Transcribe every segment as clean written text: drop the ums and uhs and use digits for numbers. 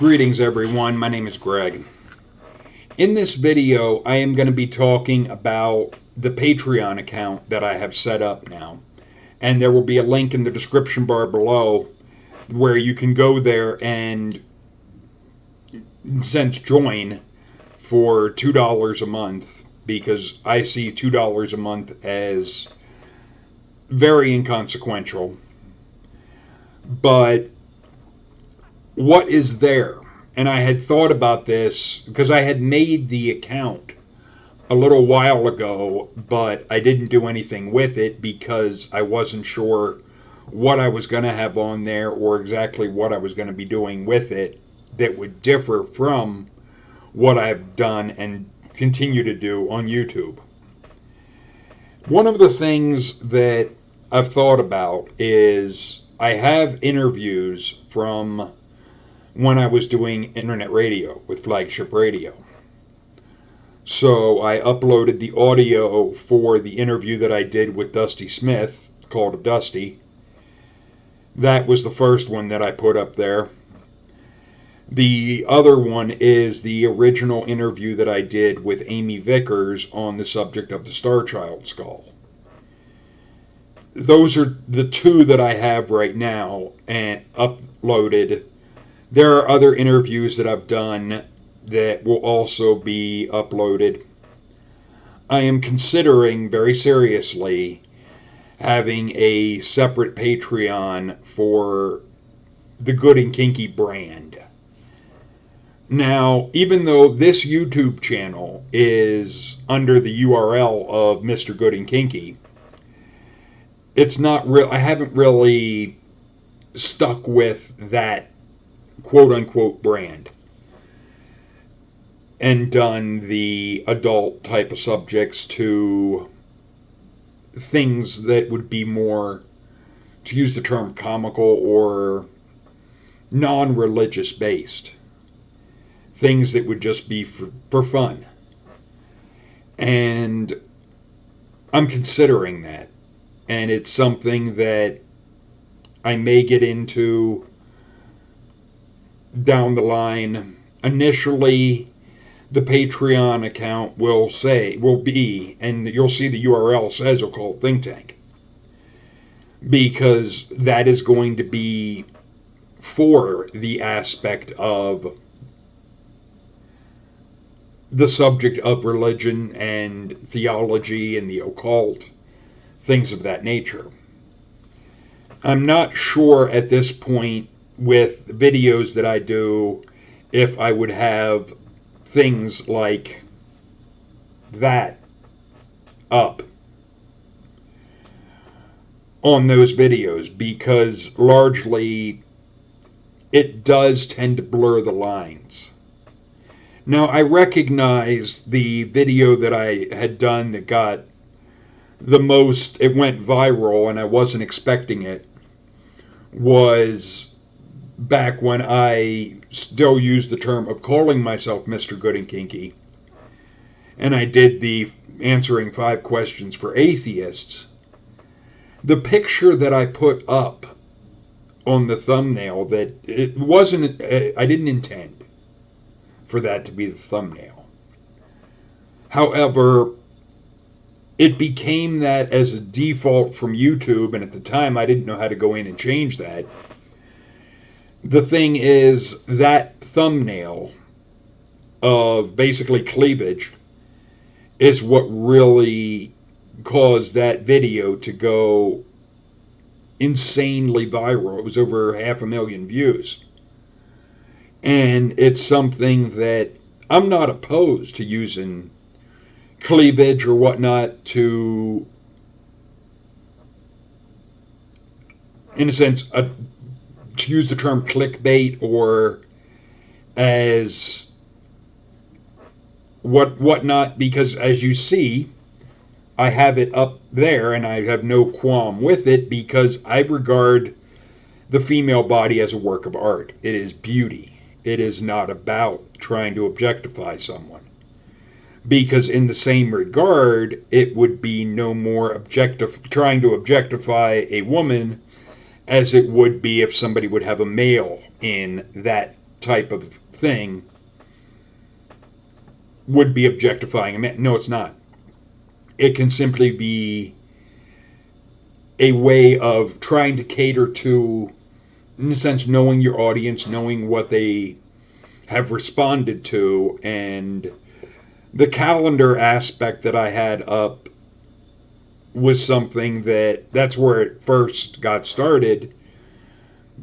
Greetings everyone, my name is Greg. In this video I am going to be talking about the Patreon account that I have set up now. And there will be a link in the description bar below where you can go there and join for $2 a month, because I see $2 a month as very inconsequential. But what is there? And I had thought about this because I had made the account a little while ago, but I didn't do anything with it because I wasn't sure what I was going to have on there or exactly what I was going to be doing with it that would differ from what I've done and continue to do on YouTube. One of the things that I've thought about is I have interviews from when I was doing internet radio with Flagship Radio. So I uploaded the audio for the interview that I did with Dusty Smith, Call of Dusty. That was the first one that I put up there. The other one is the original interview that I did with Amy Vickers on the subject of the Star Child skull. Those are the two that I have right now and uploaded. There are other interviews that I've done that will also be uploaded. I am considering very seriously having a separate Patreon for the Good and Kinky brand. Now, even though this YouTube channel is under the URL of Mr. Good and Kinky, it's not real. I haven't really stuck with that quote-unquote brand and done the adult type of subjects to things that would be more, to use the term, comical or non-religious based. Things that would just be for fun. And I'm considering that. And it's something that I may get into down the line. Initially, the Patreon account will be, and you'll see the URL says Occult Think Tank, because that is going to be for the aspect of the subject of religion and theology and the occult, things of that nature. I'm not sure at this point with videos that I do if I would have things like that up on those videos, because largely it does tend to blur the lines. Now, I recognize the video that I had done that got the most, it went viral and I wasn't expecting it, was back when I still used the term of calling myself Mr. Good and Kinky, and I did the answering 5 questions for atheists. The picture that I put up on the thumbnail, that it wasn't, I didn't intend for that to be the thumbnail. However, it became that as a default from YouTube, and at the time I didn't know how to go in and change that. The thing is, that thumbnail of basically cleavage is what really caused that video to go insanely viral. It was over 500,000 views. And it's something that I'm not opposed to using cleavage or whatnot to, in a sense, to use the term clickbait, or as whatnot, because as you see, I have it up there and I have no qualm with it, because I regard the female body as a work of art. It is beauty. It is not about trying to objectify someone. Because in the same regard, it would be no more trying to objectify a woman as it would be if somebody would have a male in that type of thing would be objectifying a man. No, it's not. It can simply be a way of trying to cater to, in a sense, knowing your audience, knowing what they have responded to, and the calendar aspect that I had up was something that's where it first got started,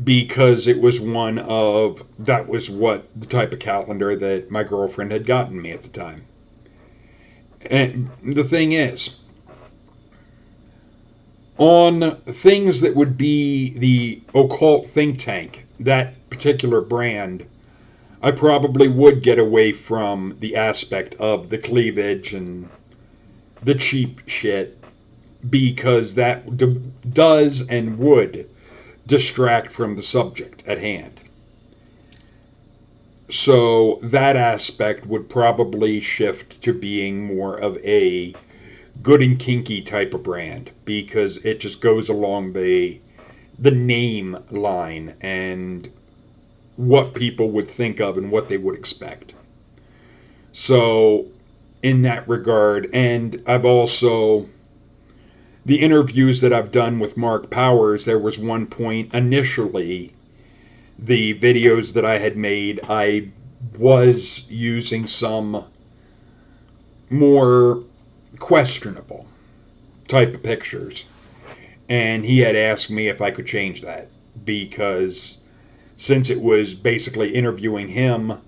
because it was that was what the type of calendar that my girlfriend had gotten me at the time. And the thing is, on things that would be the occult think tank, that particular brand, I probably would get away from the aspect of the cleavage and the cheap shit, because that does and would distract from the subject at hand. So that aspect would probably shift to being more of a good and kinky type of brand, because it just goes along the name line and what people would think of and what they would expect. So in that regard, and I've also, the interviews that I've done with Mark Powers, there was one point initially, the videos that I had made, I was using some more questionable type of pictures. And he had asked me if I could change that, because since it was basically interviewing him,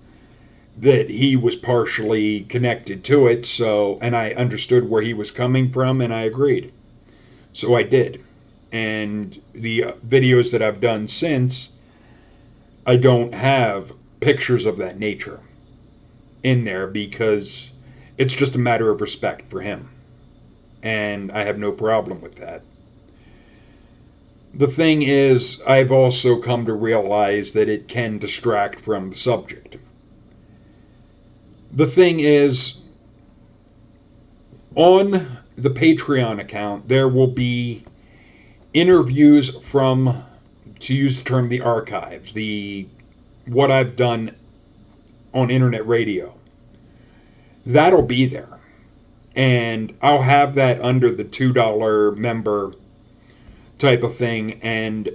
that he was partially connected to it, so, and I understood where he was coming from, and I agreed. So I did. And the videos that I've done since, I don't have pictures of that nature in there, because it's just a matter of respect for him. And I have no problem with that. The thing is, I've also come to realize that it can distract from the subject. The thing is, on the Patreon account, there will be interviews from, to use the term, the archives, what I've done on internet radio. That'll be there. And I'll have that under the $2 member type of thing. And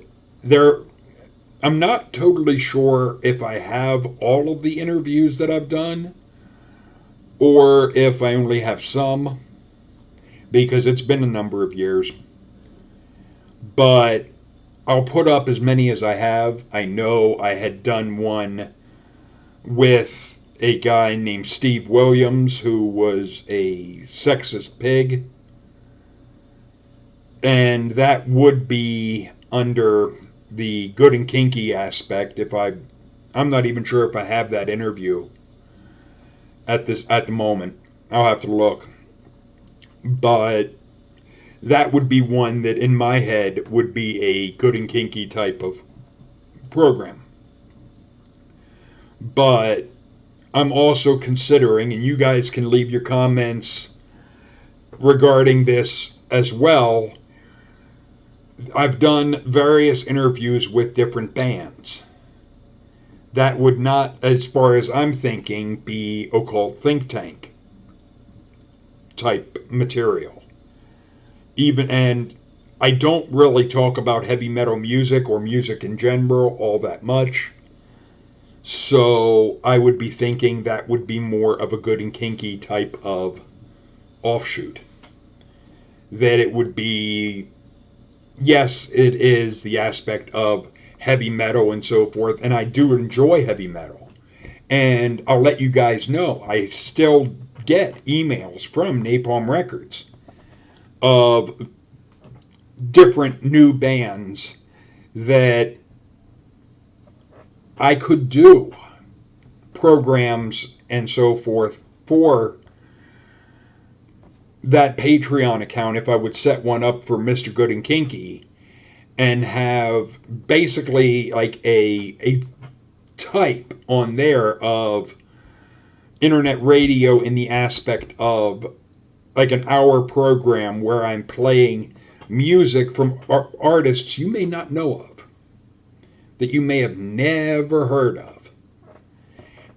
I'm not totally sure if I have all of the interviews that I've done, or if I only have some, because it's been a number of years. But I'll put up as many as I have. I know I had done one with a guy named Steve Williams, who was a sexist pig. And that would be under the good and kinky aspect. I'm not even sure if I have that interview at the moment. I'll have to look. But that would be one that in my head would be a good and kinky type of program. But I'm also considering, and you guys can leave your comments regarding this as well, I've done various interviews with different bands. That would not, as far as I'm thinking, be occult think tank type material. And I don't really talk about heavy metal music or music in general all that much. So I would be thinking that would be more of a good and kinky type of offshoot. That it would be, yes, it is the aspect of heavy metal and so forth, and I do enjoy heavy metal. And I'll let you guys know, I still get emails from Napalm Records of different new bands that I could do programs and so forth for that Patreon account if I would set one up for Mr. Good and Kinky, and have basically like a type on there of internet radio in the aspect of like an hour program where I'm playing music from artists you may not know of, that you may have never heard of.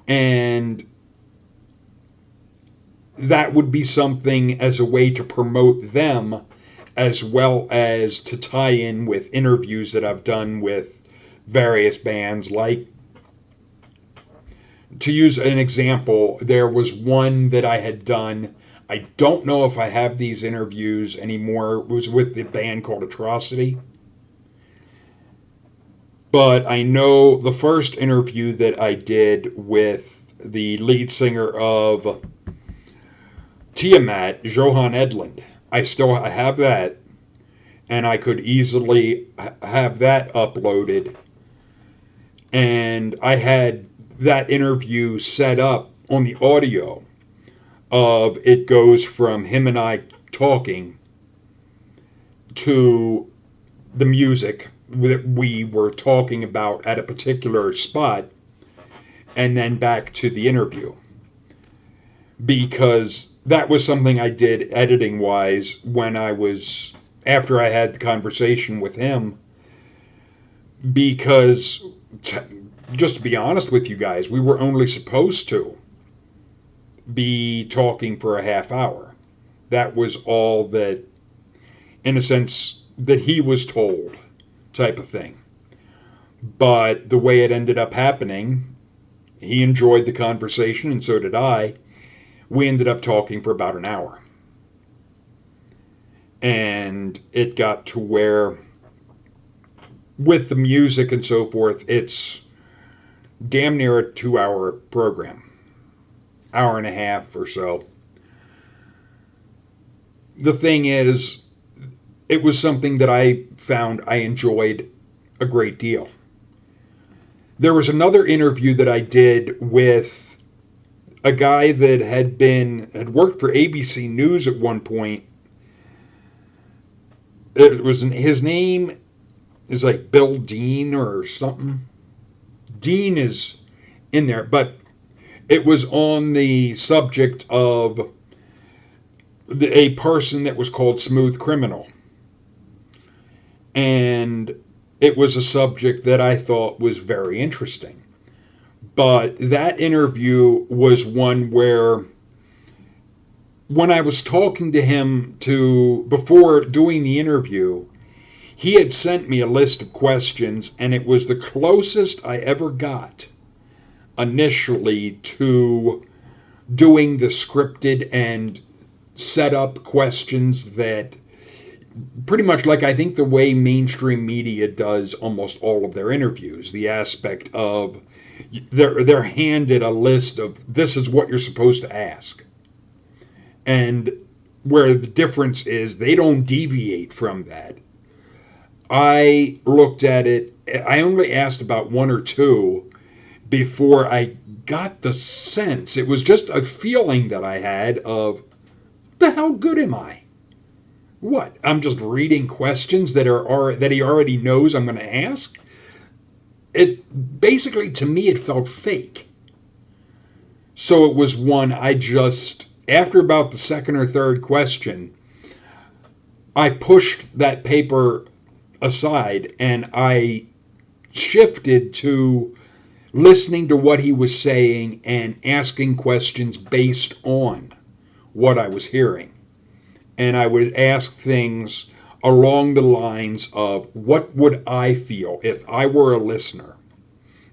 And that would be something as a way to promote them, as well as to tie in with interviews that I've done with various bands. Like, to use an example, there was one that I had done. I don't know if I have these interviews anymore. It was with the band called Atrocity. But I know the first interview that I did with the lead singer of Tiamat, Johan Edlund. I have that, and I could easily have that uploaded. And I had that interview set up on the audio of it goes from him and I talking to the music that we were talking about at a particular spot, and then back to the interview. Because that was something I did editing wise when I was, after I had the conversation with him. Because, just to be honest with you guys, we were only supposed to be talking for a half hour. That was all that, in a sense, that he was told, type of thing. But the way it ended up happening, he enjoyed the conversation, and so did I. We ended up talking for about an hour. And it got to where, with the music and so forth, it's damn near a 2-hour program. Hour and a half or so. The thing is, it was something that I found I enjoyed a great deal. There was another interview that I did with a guy that had worked for ABC News at one point. His name is like Bill Dean or something. Dean is in there, but it was on the subject of a person that was called Smooth Criminal. And it was a subject that I thought was very interesting. But that interview was one where, when I was talking to him before doing the interview, he had sent me a list of questions, and it was the closest I ever got initially to doing the scripted and set up questions that pretty much, like I think the way mainstream media does almost all of their interviews, the aspect of they're handed a list of this is what you're supposed to ask. And where the difference is, they don't deviate from that. I looked at it, I only asked about one or two before I got the sense. It was just a feeling that I had of, the hell good am I? What? I'm just reading questions that he already knows I'm going to ask? It basically, to me, it felt fake. So it was one I just, after about the second or third question, I pushed that paper aside and I shifted to listening to what he was saying and asking questions based on what I was hearing. And I would ask things along the lines of, what would I feel if I were a listener?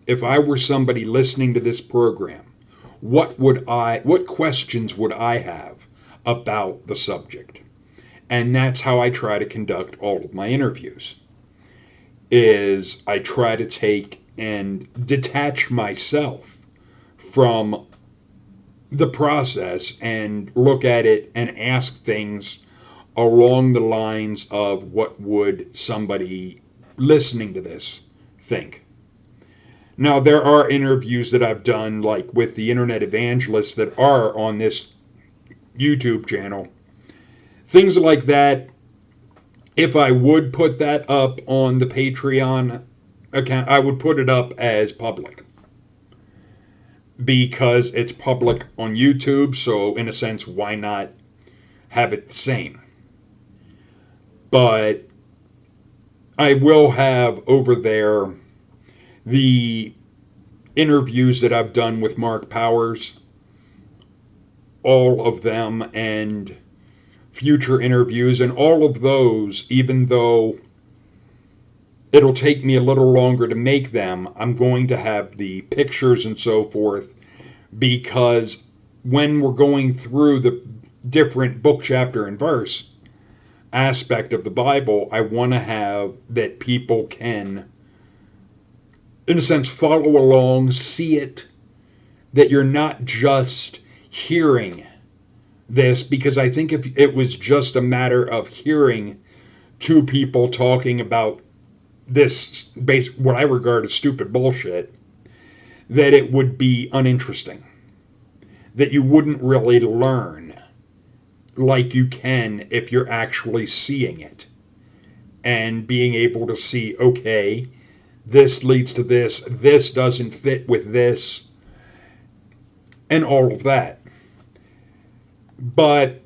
If I were somebody listening to this program, what questions would I have about the subject? And that's how I try to conduct all of my interviews. Is I try to take and detach myself from the process and look at it and ask things along the lines of, what would somebody listening to this think? Now, there are interviews that I've done, like with the internet evangelists that are on this YouTube channel. Things like that, if I would put that up on the Patreon account, I would put it up as public. Because it's public on YouTube, so in a sense, why not have it the same? But I will have over there the interviews that I've done with Mark Powers, all of them, and future interviews, and all of those, even though it'll take me a little longer to make them, I'm going to have the pictures and so forth, because when we're going through the different book, chapter, and verse aspect of the Bible, I want to have that people can, in a sense, follow along, see it, that you're not just hearing this, because I think if it was just a matter of hearing two people talking about this what I regard as stupid bullshit, that it would be uninteresting, that you wouldn't really learn like you can if you're actually seeing it and being able to see, okay, this leads to this doesn't fit with this, and all of that. But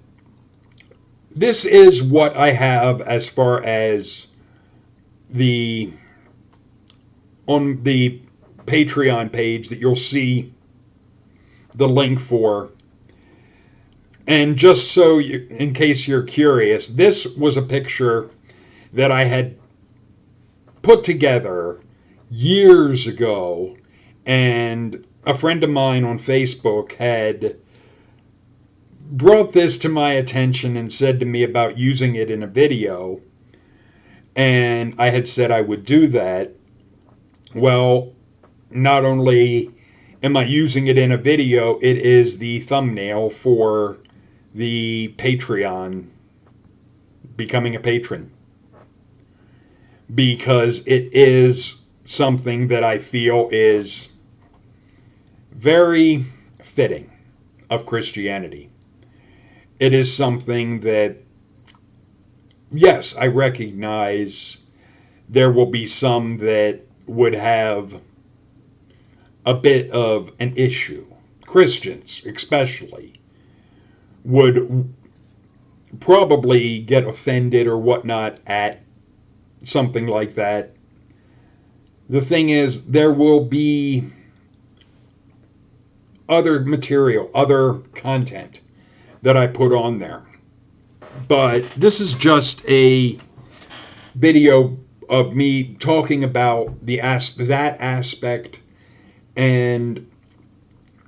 this is what I have as far as on the Patreon page that you'll see the link for. And just so in case you're curious, this was a picture that I had put together years ago, and a friend of mine on Facebook had brought this to my attention and said to me about using it in a video, and I had said I would do that. Well, not only am I using it in a video, it is the thumbnail for the Patreon, becoming a patron, because it is something that I feel is very fitting of Christianity. It is something that, yes, I recognize there will be some that would have a bit of an issue. Christians, especially, would probably get offended or whatnot at something like that. The thing is, there will be other material, other content that I put on there. But this is just a video of me talking about that aspect, and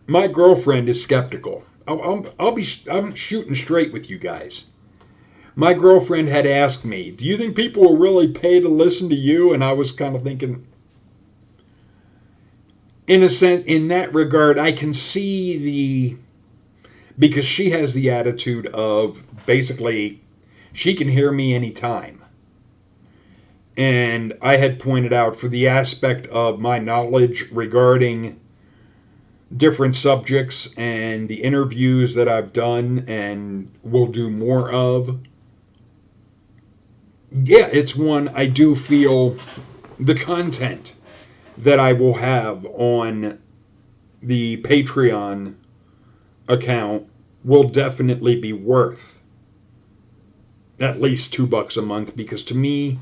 my girlfriend is skeptical. I'm shooting straight with you guys. My girlfriend had asked me, do you think people will really pay to listen to you? And I was kind of thinking, in a sense, in that regard, I can see because she has the attitude of basically she can hear me anytime. And I had pointed out, for the aspect of my knowledge regarding different subjects and the interviews that I've done and will do more of, yeah, it's one I do feel the content that I will have on the Patreon account will definitely be worth at least $2 a month, because to me,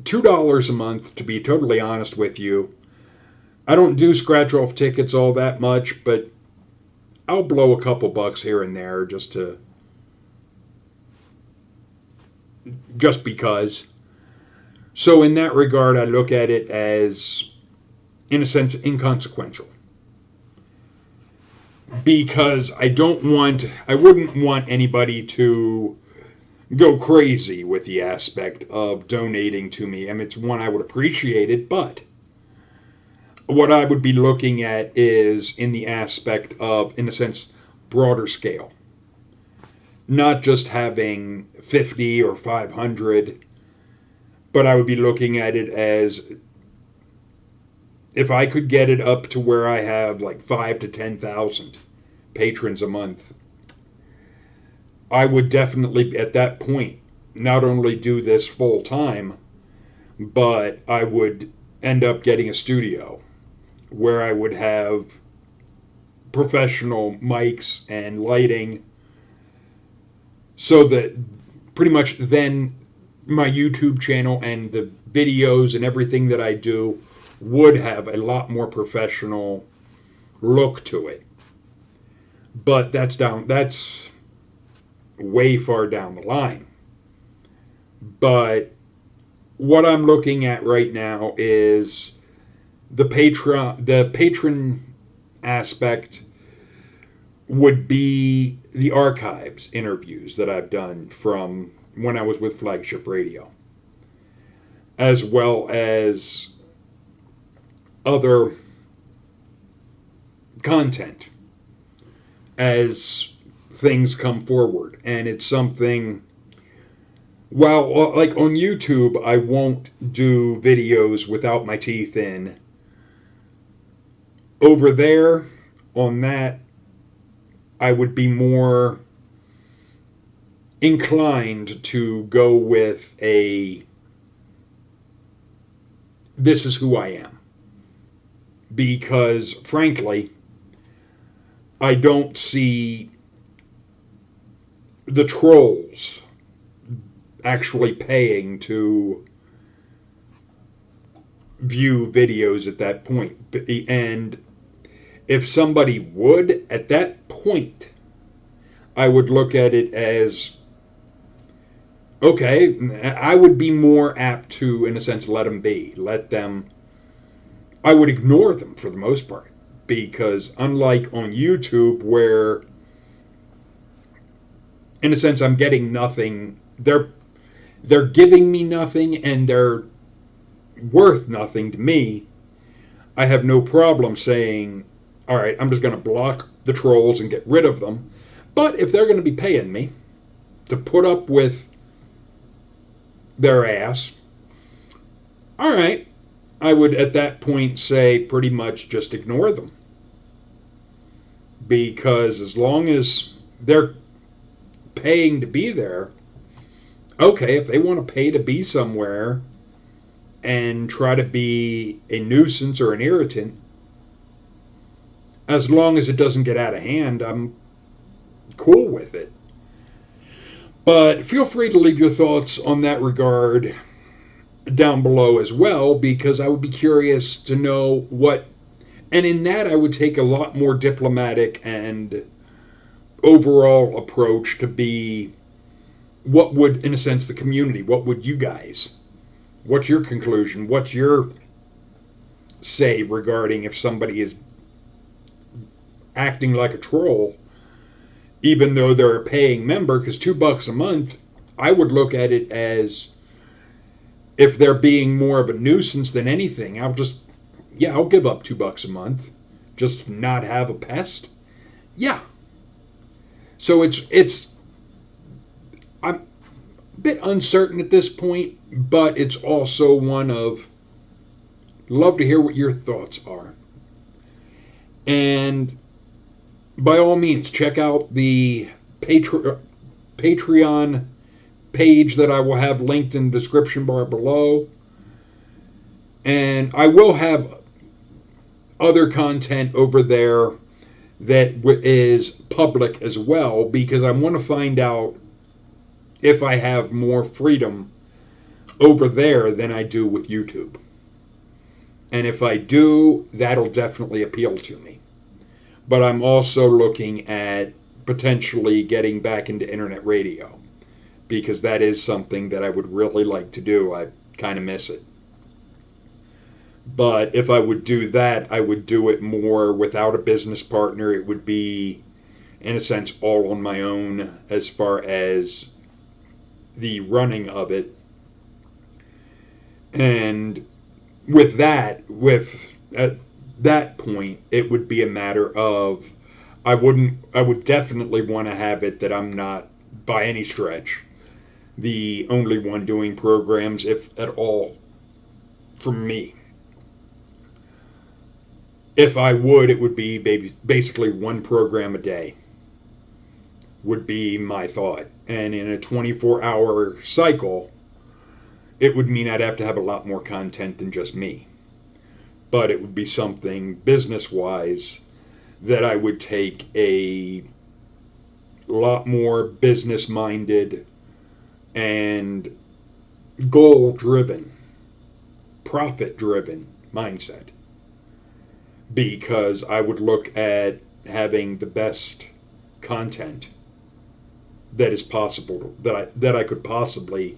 $2 a month, to be totally honest with you, I don't do scratch off tickets all that much, but I'll blow a couple bucks here and there just because. So in that regard, I look at it as, in a sense, inconsequential. Because I wouldn't want anybody to go crazy with the aspect of donating to me. I mean, it's one, I would appreciate it, but what I would be looking at is in the aspect of, in a sense, broader scale. Not just having 50 or 500, but I would be looking at it as, if I could get it up to where I have like 5,000 to 10,000 patrons a month, I would definitely, at that point, not only do this full time, but I would end up getting a studio where I would have professional mics and lighting, so that pretty much then my YouTube channel and the videos and everything that I do would have a lot more professional look to it. But that's way far down the line. But what I'm looking at right now is the patron aspect would be the archives interviews that I've done from when I was with Flagship Radio, as well as other content as things come forward. And it's something, well, like on YouTube, I won't do videos without my teeth in. Over there, on that, I would be more inclined to go with a this is who I am. Because, frankly, I don't see the trolls actually paying to view videos at that point. And if somebody would, at that point, I would look at it as, okay, I would be more apt to, in a sense, let them be. Let them, I would ignore them for the most part. Because unlike on YouTube, where, in a sense, I'm getting nothing, they're giving me nothing and they're worth nothing to me, I have no problem saying, all right, I'm just going to block the trolls and get rid of them. But if they're going to be paying me to put up with their ass, all right, I would at that point say pretty much just ignore them. Because as long as they're paying to be there, okay, if they want to pay to be somewhere and try to be a nuisance or an irritant, as long as it doesn't get out of hand, I'm cool with it. But feel free to leave your thoughts on that regard down below as well, because I would be curious to know what, and in that I would take a lot more diplomatic and overall approach to be, what would, in a sense, the community, what would you guys, what's your conclusion, what's your say regarding if somebody is acting like a troll, even though they're a paying member, because $2 a month, I would look at it as, if they're being more of a nuisance than anything, I'll give up $2 a month, just not have a pest. Yeah. So I'm a bit uncertain at this point, but it's also one of, love to hear what your thoughts are. And by all means, check out the Patreon page that I will have linked in the description bar below. And I will have other content over there that is public as well, because I want to find out if I have more freedom over there than I do with YouTube. And if I do, that'll definitely appeal to me. But I'm also looking at potentially getting back into internet radio, because that is something that I would really like to do. I kind of miss it. But if I would do that, I would do it more without a business partner. It would be, in a sense, all on my own as far as the running of it. And with that, at that point, it would be a matter of, I would definitely want to have it that I'm not, by any stretch, the only one doing programs, if at all, for me. If I would, it would be basically one program a day, would be my thought. And in a 24-hour cycle, it would mean I'd have to have a lot more content than just me. But it would be something business-wise that I would take a lot more business-minded and goal-driven, profit-driven mindset, because I would look at having the best content that is possible, that I could possibly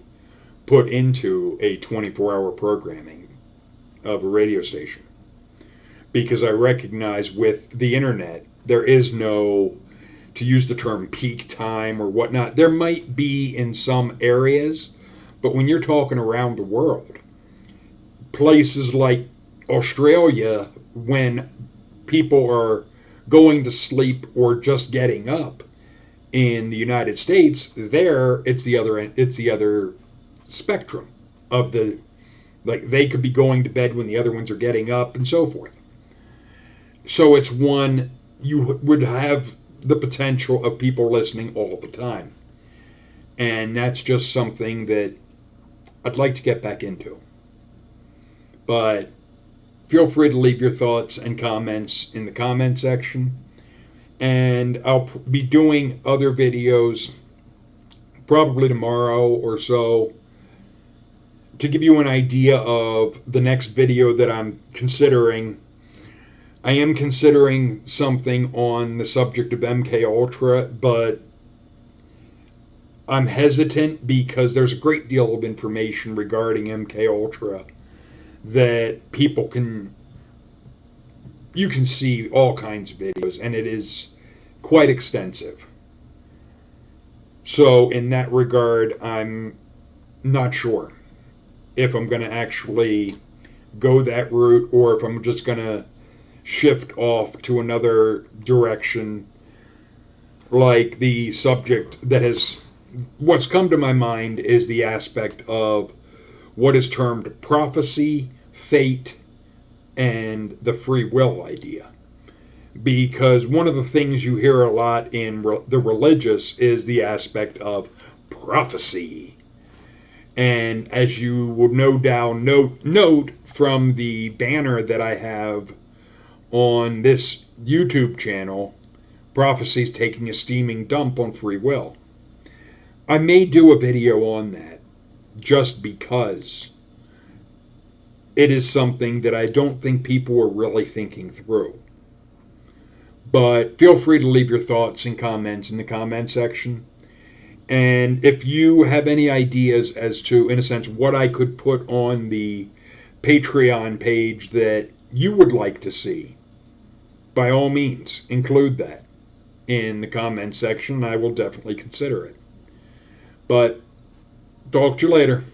put into a 24-hour programming of a radio station, because I recognize with the internet there is no, to use the term, peak time or whatnot. There might be in some areas, but when you're talking around the world, places like Australia, when people are going to sleep or just getting up, in the United States, there it's the other end, it's the other spectrum of the, like, they could be going to bed when the other ones are getting up and so forth. So it's one, you would have the potential of people listening all the time. And that's just something that I'd like to get back into. But feel free to leave your thoughts and comments in the comment section. And I'll be doing other videos probably tomorrow or so to give you an idea of the next video that I'm considering. I am considering something on the subject of MK Ultra, but I'm hesitant because there's a great deal of information regarding MK Ultra that you can see all kinds of videos, and it is quite extensive. So in that regard, I'm not sure if I'm going to actually go that route or if I'm just going to shift off to another direction, like the subject that has, what's come to my mind is the aspect of what is termed prophecy, fate, and the free will idea. Because one of the things you hear a lot in the religious is the aspect of prophecy. And as you would no doubt note from the banner that I have on this YouTube channel, prophecy's taking a steaming dump on free will. I may do a video on that just because it is something that I don't think people are really thinking through. But feel free to leave your thoughts and comments in the comment section. And if you have any ideas as to, in a sense, what I could put on the Patreon page that you would like to see, by all means, include that in the comment section. I will definitely consider it. But talk to you later.